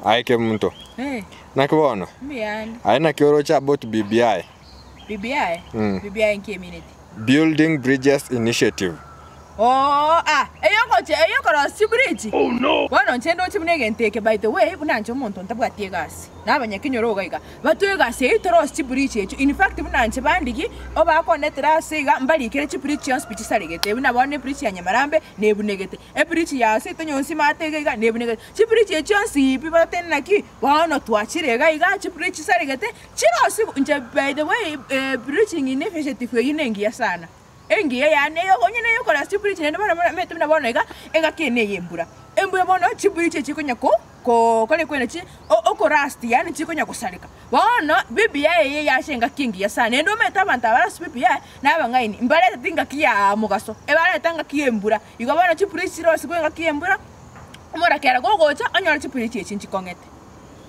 Ai ke muntu. Nakibono. Mbiani. Ai nakiorocha about BBI. BBI? BBI in community. Building Bridges Initiative. Eyoko sibridge. Oh no. Wana ntendo chimnege nteke by the way bunanje umuntu ntabwatiye gasi. Nabanya kinyoroga iga. Batuye gasi itoro sibridge echo. In fact bunanje bandiki oba konetera siga mbali kire chibridge ya speech saregete. Bunabone bridge ya Nyamarambe nebunegete. Bridge ya Setonyosi matege iga nebunegete. Chibridge echo si people tenaki wana twachirega iga chibridge saregete. Chirosi nje by the way bridging initiative yinengi sana. Engi yani onyene yoko la chibridge ne bana metu na bona iga enga kene yembura bona chibridge chikonya ko kale kwena chi oko rasti yani chikonya kusalika bona BBI yashenga kingi yasana endo meta abantu abara BBI nabangaini mbale tinga kiya mugaso ebale tanga kiyembura iga bona chibridge rose kwenga kiyembura umora kera gogocha anyora chibridge chinchi kongete